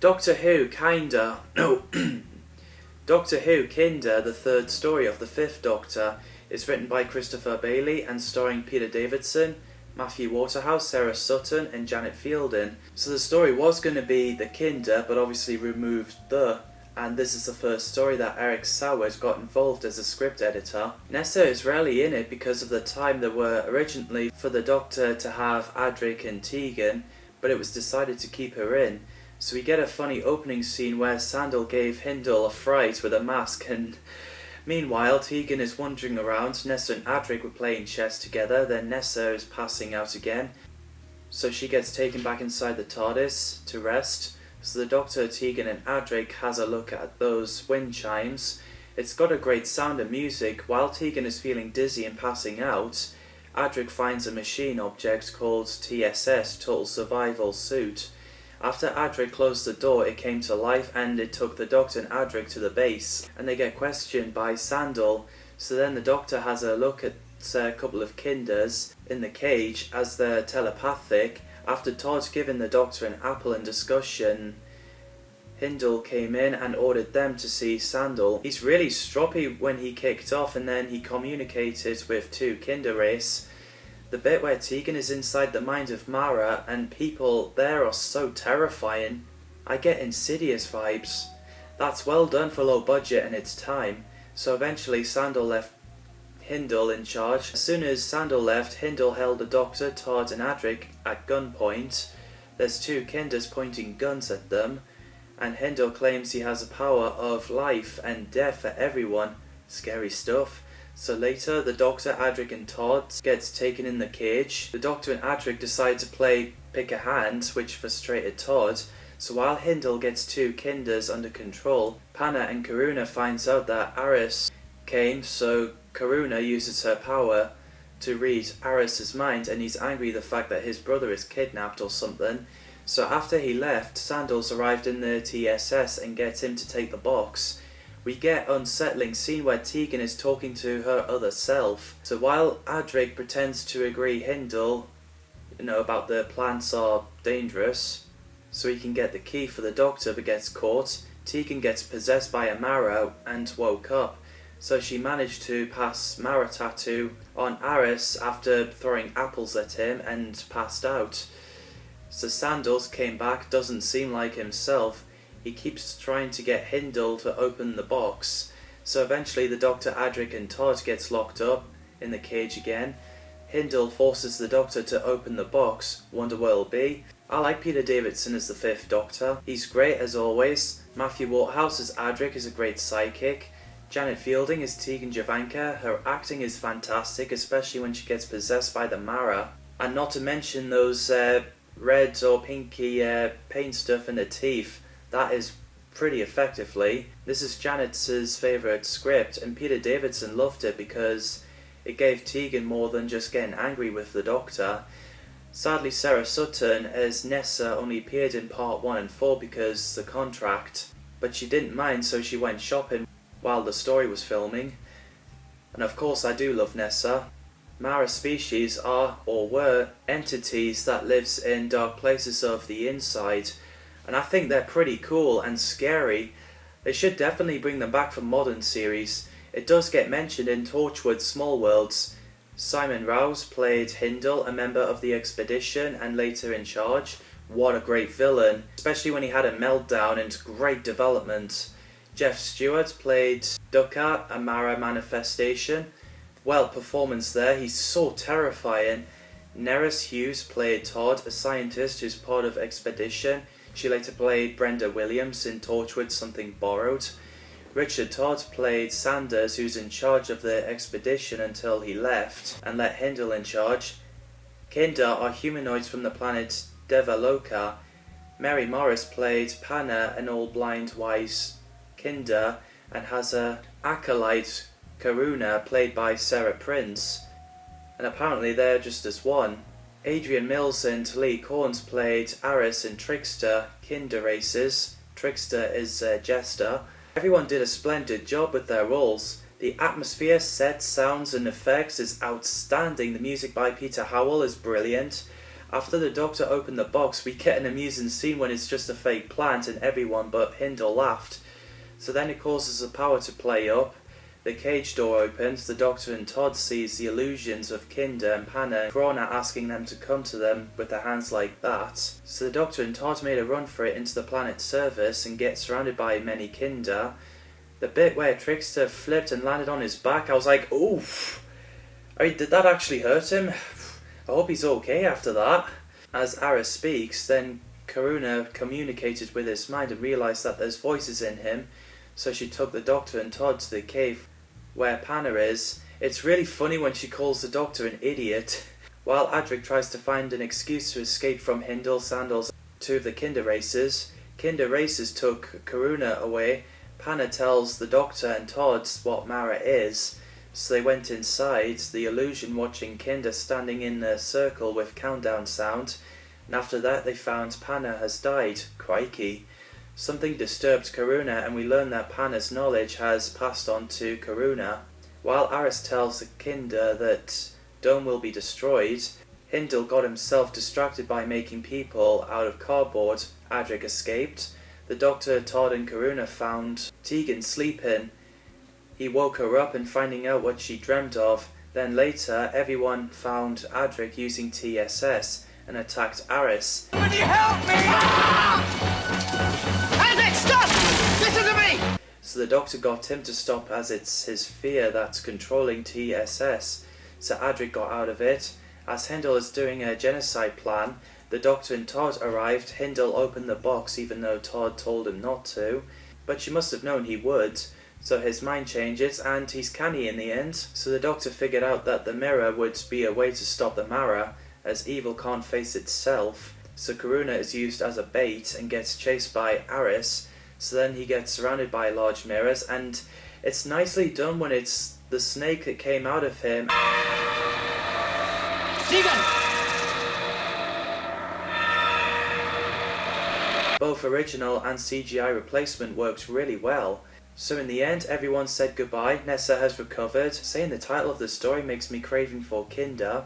Doctor Who, kinda. No. Doctor Who, Kinder, the third story of the Fifth Doctor, is written by Christopher Bailey and starring Peter Davidson, Matthew Waterhouse, Sarah Sutton, and Janet Fielding. So the story was going to be the Kinder, but obviously removed the, and this is the first story that Eric Sowers got involved as a script editor. Nessa is rarely in it because of the time there were originally for the Doctor to have Adric and Tegan, but it was decided to keep her in. So we get a funny opening scene where Sandal gave Hindle a fright with a mask, and meanwhile Tegan is wandering around. Nessa and Adric were playing chess together, then Nessa is passing out again, so she gets taken back inside the TARDIS to rest. So the Doctor, Tegan and Adric has a look at those wind chimes. It's got a great sound and music. While Tegan is feeling dizzy and passing out, Adric finds a machine object called TSS, Total Survival Suit. After Adric closed the door, it came to life and it took the Doctor and Adric to the base, and they get questioned by Sandal. So then the Doctor has a look at a couple of Kinders in the cage as they're telepathic. After Todd giving the Doctor an apple in discussion, Hindle came in and ordered them to see Sandal. He's really stroppy when he kicked off, and then he communicated with two Kinder race. The bit where Tegan is inside the mind of Mara and people there are so terrifying. I get Insidious vibes. That's well done for low budget and its time. So eventually Sandal left Hindle in charge. As soon as Sandal left, Hindle held the Doctor, Todd and Adric at gunpoint. There's two Kinders pointing guns at them, and Hindle claims he has the power of life and death for everyone. Scary stuff. So later, the Doctor, Adric and Todd gets taken in the cage. The Doctor and Adric decide to play pick a hand, which frustrated Todd. So while Hindle gets two Kinders under control, Panna and Karuna finds out that Aris came, so Karuna uses her power to read Aris's mind, and he's angry the fact that his brother is kidnapped or something. So after he left, Sandals arrived in the TSS and gets him to take the box. We get unsettling scene where Tegan is talking to her other self. So while Adric pretends to agree Hindle, about the plants are dangerous, so he can get the key for the Doctor but gets caught, Tegan gets possessed by a Mara and woke up. So she managed to pass Mara tattoo on Aris after throwing apples at him and passed out. So Sandals came back, doesn't seem like himself. He keeps trying to get Hindle to open the box. So eventually the Doctor, Adric and Todd gets locked up in the cage again. Hindle forces the Doctor to open the box. Wonder what it'll be. I like Peter Davidson as the Fifth Doctor. He's great as always. Matthew Waterhouse as Adric is a great psychic. Janet Fielding as Tegan Jovanka. Her acting is fantastic, especially when she gets possessed by the Mara. And not to mention those red or pinky paint stuff in the teeth. That is pretty effectively. This is Janet's favourite script, and Peter Davidson loved it because it gave Tegan more than just getting angry with the Doctor. Sadly, Sarah Sutton as Nessa only appeared in part 1 and 4 because the contract, but she didn't mind, so she went shopping while the story was filming. And of course I do love Nessa. Mara species are, or were, entities that lives in dark places of the inside, and I think they're pretty cool and scary. They should definitely bring them back for modern series. It does get mentioned in Torchwood Small Worlds. Simon Rouse played Hindle, a member of the expedition and later in charge. What a great villain, especially when he had a meltdown and great development. Jeff Stewart played Dukkha, a Mara manifestation. Well, performance there, he's so terrifying. Neris Hughes played Todd, a scientist who's part of Expedition. She later played Brenda Williams in Torchwood Something Borrowed. Richard Todd played Sanders, who's in charge of the expedition until he left and let Hindle in charge. Kinder are humanoids from the planet Devaloka. Mary Morris played Panna, an all-blind wise Kinder, and has a acolyte, Karuna, played by Sarah Prince. And apparently they're just as one. Adrian Mills and Lee Corns played Aris and Trickster, Kinder races. Trickster is Jester. Everyone did a splendid job with their roles. The atmosphere, sets, sounds and effects is outstanding. The music by Peter Howell is brilliant. After the Doctor opened the box, we get an amusing scene when it's just a fake plant and everyone but Hindle laughed. So then it causes the power to play up, the cage door opens, the Doctor and Todd sees the illusions of Kinder and Panna and Krona asking them to come to them with their hands like that. So the Doctor and Todd made a run for it into the planet's surface and get surrounded by many Kinder. The bit where Trickster flipped and landed on his back, I was like, oof! I mean, did that actually hurt him? I hope he's okay after that. As Aris speaks, then Karuna communicated with his mind and realised that there's voices in him, so she took the Doctor and Todd to the cave where Panna is. It's really funny when she calls the Doctor an idiot. While Adric tries to find an excuse to escape from Hindle, Sandals, two of the Kinder Racers. Kinder Racers took Karuna away. Panna tells the Doctor and Todd what Mara is, so they went inside, the illusion watching Kinder standing in a circle with countdown sound, and after that they found Panna has died. Crikey. Something disturbed Karuna and we learn that Panna's knowledge has passed on to Karuna. While Aris tells the Kinder that Dome will be destroyed, Hindle got himself distracted by making people out of cardboard. Adric escaped. The Doctor, Todd and Karuna found Tegan sleeping. He woke her up and finding out what she dreamt of. Then later, everyone found Adric using TSS and attacked Aris. Would you help me? Adric, stop! Listen to me! So the Doctor got him to stop as it's his fear that's controlling TSS. So Adric got out of it. As Hindle is doing a genocide plan, the Doctor and Todd arrived. Hindle opened the box even though Todd told him not to. But she must have known he would. So his mind changes and he's canny in the end. So the Doctor figured out that the mirror would be a way to stop the Mara, as evil can't face itself. So Karuna is used as a bait and gets chased by Aris. So then he gets surrounded by large mirrors, and it's nicely done when it's the snake that came out of him. Tegan! Both original and CGI replacement worked really well. So in the end, everyone said goodbye. Nessa has recovered. Saying the title of the story makes me craving for Kinder.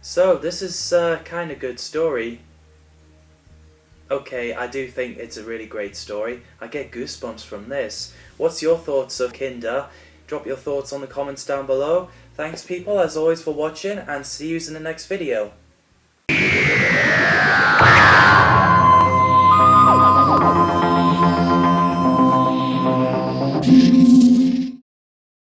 So this is a kind of good story. Okay, I do think it's a really great story. I get goosebumps from this. What's your thoughts of Kinder? Drop your thoughts on the comments down below. Thanks people as always for watching, and see you in the next video.